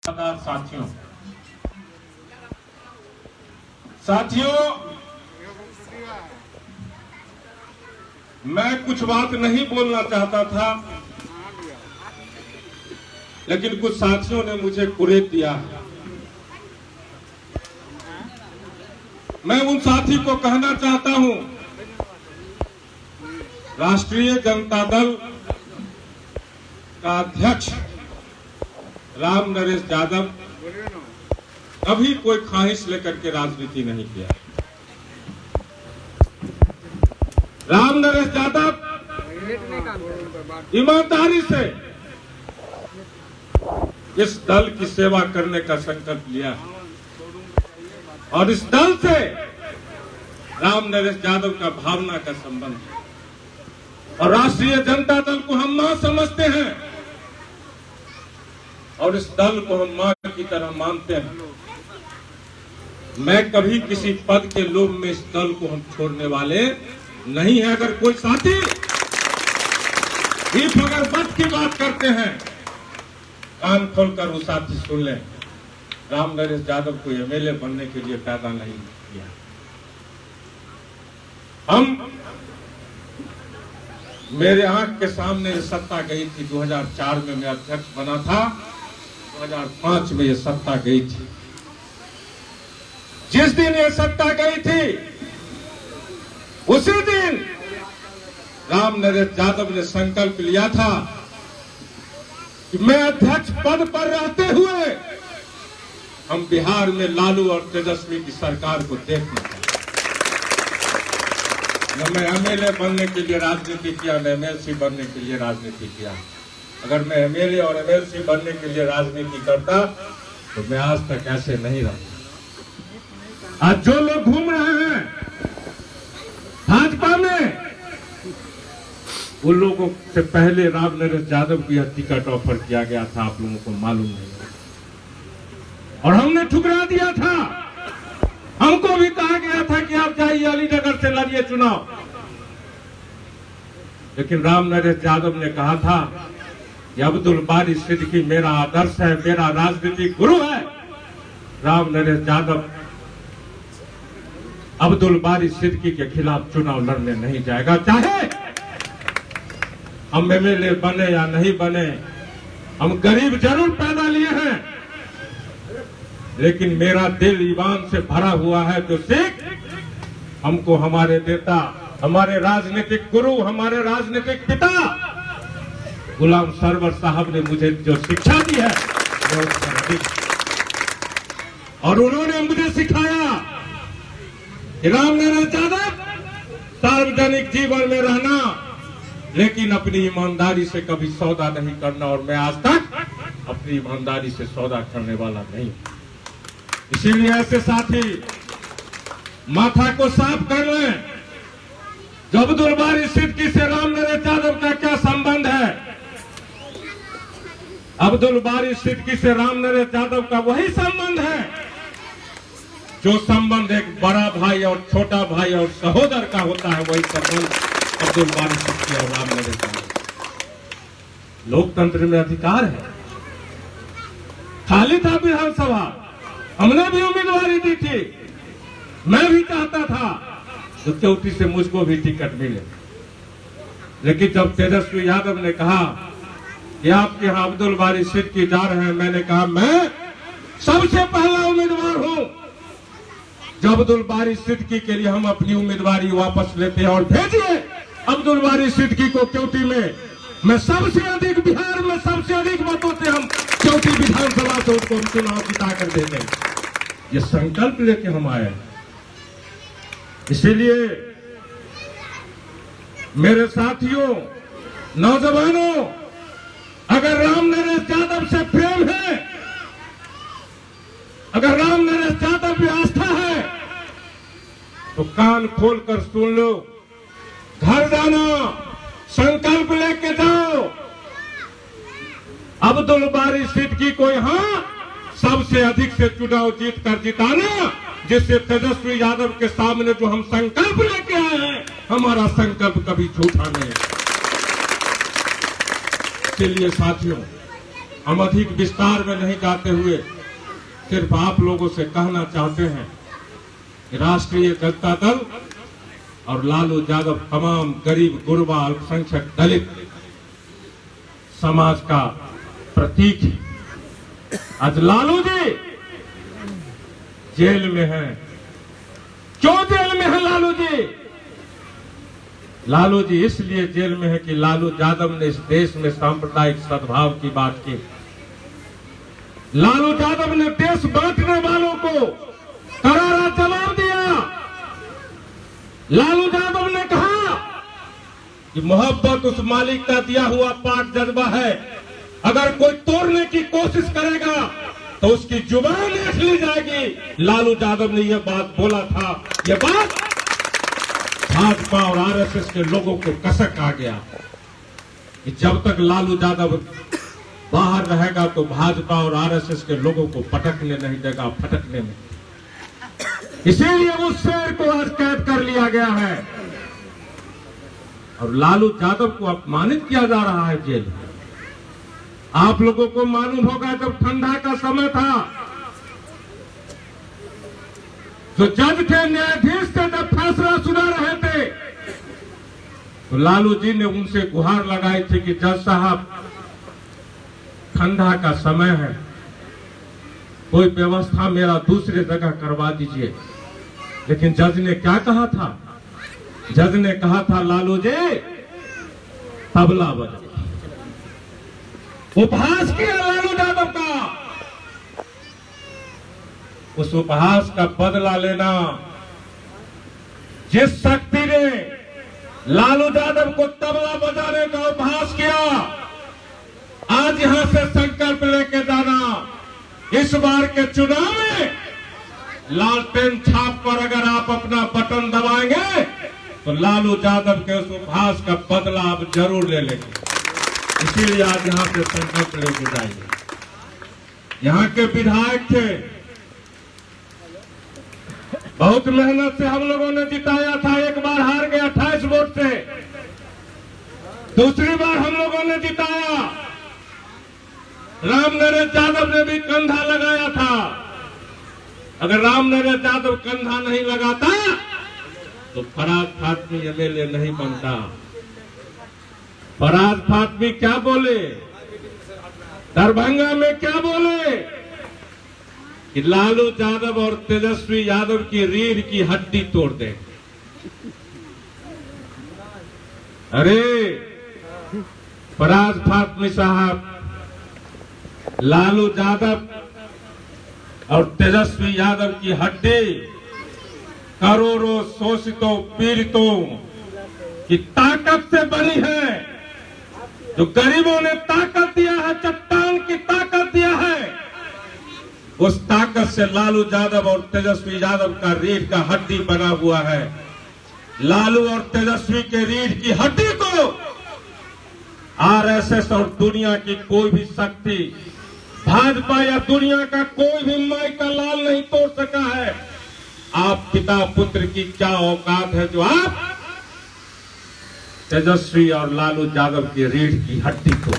साथियों मैं कुछ बात नहीं बोलना चाहता था, लेकिन कुछ साथियों ने मुझे कुरेद दिया। मैं उन साथी को कहना चाहता हूं, राष्ट्रीय जनता दल का अध्यक्ष राम नरेश यादव कभी कोई ख्वाहिश लेकर के राजनीति नहीं किया। राम नरेश यादव ईमानदारी से इस दल की सेवा करने का संकल्प लिया और इस दल से राम नरेश यादव का भावना का संबंध है और राष्ट्रीय जनता दल को हम मां समझते हैं और इस दल को हम मां की तरह मानते हैं। मैं कभी किसी पद के लोभ में इस दल को हम छोड़ने वाले नहीं है। अगर कोई साथी अगर बद की बात करते हैं, कान खोलकर वो साथी सुन लें। राम नरेश यादव को एमएलए बनने के लिए पैदा नहीं किया। मेरे आंख के सामने ये सत्ता गई थी। 2004 में मैं अध्यक्ष बना था, 2005 में ये सत्ता गई थी। जिस दिन ये सत्ता गई थी, उसी दिन राम नरेश यादव ने संकल्प लिया था कि मैं अध्यक्ष पद पर रहते हुए हम बिहार में लालू और तेजस्वी की सरकार को देखना चाहते। न मैं एमएलए बनने के लिए राजनीति किया, न एमएलसी बनने के लिए राजनीति किया। अगर मैं एमएलए और एमएलसी बनने के लिए राजनीति करता तो मैं आज तक ऐसे नहीं रहता। आज जो लोग घूम रहे हैं भाजपा में, उन लोगों से पहले राम नरेश यादव को यह टिकट ऑफर किया गया था, आप लोगों को मालूम नहीं और हमने ठुकरा दिया था। हमको भी कहा गया था कि आप जाइए अलीनगर से लड़िए चुनाव, लेकिन राम नरेश यादव ने कहा था कि अब्दुल बारी सिद्दीकी मेरा आदर्श है, मेरा राजनीतिक गुरु है। राम नरेश यादव अब्दुल बारी सिद्दीकी के खिलाफ चुनाव लड़ने नहीं जाएगा। चाहे हम एमएलए बने या नहीं बने, हम गरीब जरूर पैदा लिए हैं, लेकिन मेरा दिल ईमान से भरा हुआ है। जो सीख हमको हमारे नेता, हमारे राजनीतिक गुरु, हमारे राजनीतिक पिता गुलाम सरवर साहब ने मुझे जो शिक्षा दी है, और उन्होंने मुझे सिखाया कि राम नरेश यादव सार्वजनिक जीवन में रहना, लेकिन अपनी ईमानदारी से कभी सौदा नहीं करना। और मैं आज तक अपनी ईमानदारी से सौदा करने वाला नहीं। इसीलिए ऐसे साथी माथा को साफ कर लें। जो अब्दुल बारी सिद्दीकी से राम नरेश यादव का क्या संबंध है? अब्दुल बारी सिद्दीकी से राम नरेश यादव का वही संबंध है जो संबंध एक बड़ा भाई और छोटा भाई और सहोदर का होता है। वही संबंध अब्दुल बारी सिद्दीकी और राम नरेश यादव। लोकतंत्र में अधिकार है। खाली था विधानसभा, हमने भी उम्मीदवारी दी थी। मैं भी चाहता था तो चौथी से मुझको भी टिकट मिले, लेकिन जब तेजस्वी यादव ने कहा कि आपके यहां अब्दुल बारी सिद्दीकी जा रहे हैं, मैंने कहा मैं सबसे पहला उम्मीदवार हूं। जब अब्दुल बारी सिद्दीकी के लिए हम अपनी उम्मीदवारी वापस लेते हैं और भेजिए अब्दुल बारी सिद्दीकी को क्योंकि में मैं सबसे अधिक, बिहार में सबसे अधिक मतों से हम क्योंकि विधानसभा से उसको चुनाव जिता कर देते हैं। ये संकल्प लेके हम आए। इसीलिए मेरे साथियों, नौजवानों, अगर राम नरेश यादव से प्रेम है, अगर राम नरेश यादव पे आस्था है, तो कान खोलकर सुन लो। घर जाना, संकल्प लेके जाओ। अब्दुल बारी सिद्दीकी को यहां सबसे अधिक से चुनाव जीत कर जिताना, जिससे तेजस्वी यादव के सामने जो हम संकल्प लेके आए हैं, हमारा संकल्प कभी झूठा नहीं। इसलिए साथियों, हम अधिक विस्तार में नहीं जाते हुए सिर्फ आप लोगों से कहना चाहते हैं कि राष्ट्रीय जनता दल और लालू यादव तमाम गरीब गुरबा अल्पसंख्यक दलित समाज का प्रतीक है। आज लालू जी जेल में हैं। क्यों जेल में है लालू जी? लालू जी इसलिए जेल में है कि लालू यादव ने इस देश में सांप्रदायिक सद्भाव की बात की। लालू यादव ने देश बांटने वालों को करारा जवाब दिया। लालू यादव ने कहा कि मोहब्बत उस मालिक का दिया हुआ पाक जज्बा है, अगर कोई तोड़ने की कोशिश करेगा तो उसकी जुबान देख ली जाएगी। लालू यादव ने यह बात बोला था। यह बात भाजपा और आरएसएस के लोगों को कसक आ गया कि जब तक लालू यादव बाहर रहेगा तो भाजपा और आरएसएस के लोगों को पटकने नहीं देगा, फटकने में। इसीलिए उस शेर को आज कैद कर लिया गया है और लालू यादव को अपमानित किया जा रहा है जेल में। आप लोगों को मालूम होगा जब ठंडा का समय था जो जज थे, न्यायाधीश थे, जब फैसला सुना रहे थे तो लालू जी ने उनसे गुहार लगाई थी कि जज साहब ठंडा का समय है, कोई व्यवस्था मेरा दूसरे जगह करवा दीजिए। लेकिन जज ने क्या कहा था? जज ने कहा था लालू जी तबला बजा। उपहास किया लालू यादव का। उस उपहास का बदला लेना जिस शक्ति ने लालू यादव को तबला बजाने का उपहास किया, आज यहां से संकल्प लेके जाना, इस बार के चुनाव में लालटेन छाप पर अगर आप अपना बटन दबाएंगे तो लालू यादव के उस उपहास का बदला आप जरूर ले लेंगे। इसीलिए आज यहां से संकल्प लेके जाएंगे। यहां के विधायक थे, बहुत मेहनत से हम लोगों ने जिताया था। एक बार हार गए 28 वोट से, दूसरी बार हम लोगों ने जिताया। रामनरेश यादव ने भी कंधा लगाया था। अगर रामनरेश यादव कंधा नहीं लगाता तो फराज फातमी एमएलए नहीं बनता। फराज फातमी क्या बोले, दरभंगा में क्या बोले कि लालू यादव और तेजस्वी यादव की रीढ़ की हड्डी तोड़ दे। अरे फराज फातमी साहब, लालू यादव और तेजस्वी यादव की हड्डी करोड़ों शोषितों पीड़ितों की ताकत से बनी है। जो गरीबों ने ताकत दिया है, चट्टान की ताकत दिया है, उस ताकत से लालू यादव और तेजस्वी यादव का रीढ़ का हड्डी बना हुआ है। लालू और तेजस्वी के रीढ़ की हड्डी को आरएसएस और दुनिया की कोई भी शक्ति, भाजपा या दुनिया का कोई भी माई का लाल नहीं तोड़ सका है। आप पिता पुत्र की क्या औकात है जो आप तेजस्वी और लालू यादव की रीढ़ की हड्डी को।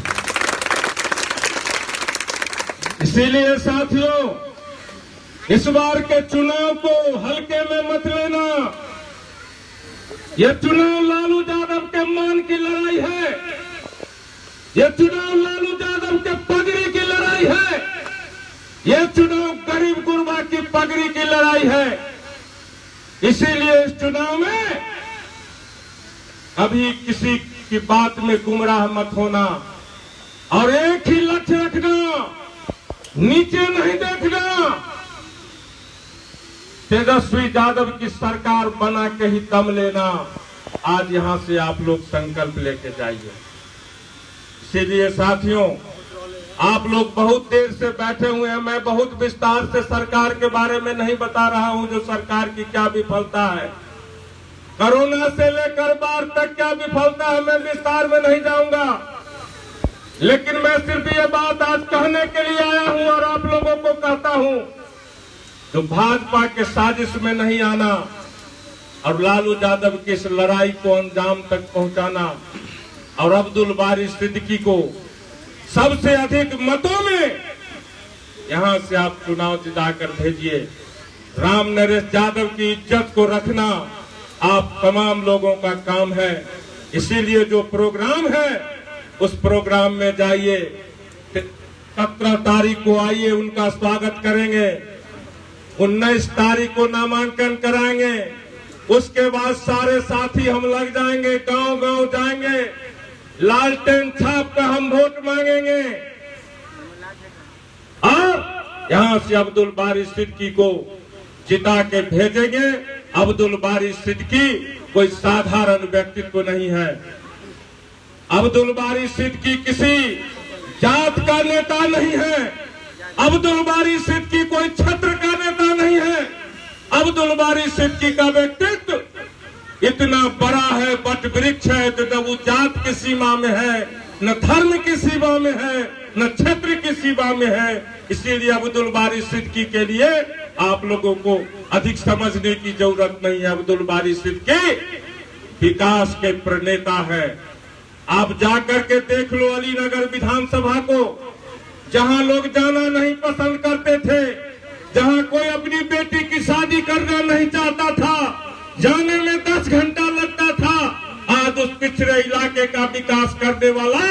इसीलिए साथियों, इस बार के चुनाव को हल्के में मत लेना। यह चुनाव लालू यादव के मान की लड़ाई है। यह चुनाव लालू यादव के पगड़ी की लड़ाई है। यह चुनाव गरीब गुरबा की पगड़ी की लड़ाई है। इसीलिए इस चुनाव में अभी किसी की बात में गुमराह मत होना और एक ही लक्ष्य रखना, नीचे नहीं देखना। तेजस्वी यादव की सरकार बना के ही दम लेना। आज यहां से आप लोग संकल्प लेके जाइए। इसीलिए साथियों, आप लोग बहुत देर से बैठे हुए हैं। मैं बहुत विस्तार से सरकार के बारे में नहीं बता रहा हूं जो सरकार की क्या विफलता है, कोरोना से लेकर बाढ़ तक क्या विफलता है, मैं विस्तार में नहीं जाऊंगा। लेकिन मैं सिर्फ ये बात आज कहने के लिए आया हूं और आप लोगों को कहता हूं, तो भाजपा के साजिश में नहीं आना और लालू यादव की इस लड़ाई को अंजाम तक पहुंचाना और अब्दुल बारी सिद्दीकी को सबसे अधिक मतों में यहां से आप चुनाव जिताकर भेजिए। राम नरेश यादव की इज्जत को रखना आप तमाम लोगों का काम है। इसीलिए जो प्रोग्राम है उस प्रोग्राम में जाइए। 17 तारीख को आइए, उनका स्वागत करेंगे। 19 तारीख को नामांकन कराएंगे। उसके बाद सारे साथी हम लग जाएंगे, गांव गांव जाएंगे, लालटेन छाप कर हम वोट मांगेंगे और यहां से अब्दुल बारी सिद्दीकी को जिता के भेजेंगे। अब्दुल बारी सिद्दीकी कोई साधारण व्यक्तित्व नहीं है। अब्दुल बारी सिद्दीकी किसी जात का नेता नहीं है। अब्दुल बारी सिद्दीकी कोई क्षेत्र का नेता नहीं है। अब्दुल बारी सिद्दीकी का व्यक्तित्व इतना बड़ा है, वट वृक्ष है, तो जब वो जात की सीमा में है, न धर्म की सीमा में है, न क्षेत्र की सीमा में है। इसीलिए अब्दुल बारी सिद्दीकी के लिए आप लोगों को अधिक समझने की जरूरत नहीं है। अब्दुल बारी सिद्दीकी विकास के प्रणेता है। आप जाकर के देख लो अलीनगर विधानसभा को, जहां लोग जाना नहीं पसंद करते थे, जहां कोई अपनी बेटी की शादी करना नहीं चाहता था, जाने में 10 घंटा लगता था, आज उस पिछड़े इलाके का विकास करने वाला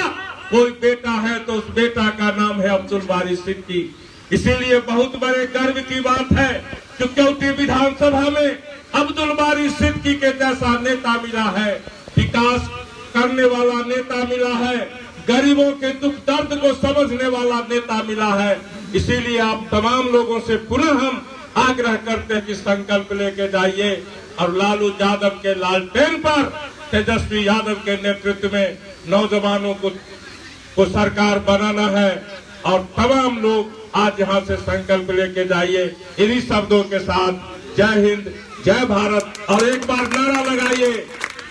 कोई बेटा है तो उस बेटा का नाम है अब्दुल बारी सिद्दीकी। इसीलिए बहुत बड़े गर्व की बात है कि केवटी विधानसभा में अब्दुल बारी सिद्दीकी के जैसा नेता मिला है, विकास करने वाला नेता मिला है, गरीबों के दुख दर्द को समझने वाला नेता मिला है। इसीलिए आप तमाम लोगों से पुनः हम आग्रह करते हैं कि संकल्प लेके जाइए और लालू यादव के लालटेन पर तेजस्वी यादव के नेतृत्व में नौजवानों को सरकार बनाना है। और तमाम लोग आज यहां से संकल्प लेके जाइए। इन्हीं शब्दों के साथ जय हिंद, जय भारत, और एक बार नारा लगाइए,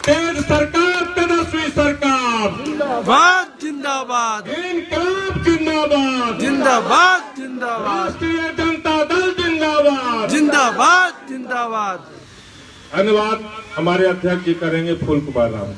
तेज सरकार, तेजस्वी सरकार जिंदाबाद जिंदाबाद, इनकलाब जिंदाबाद जिंदाबाद जिंदाबाद, राष्ट्रीय जनता दल जिंदाबाद जिंदाबाद जिंदाबाद। धन्यवाद। हमारे अध्यक्ष जी करेंगे फूल कुमार राम।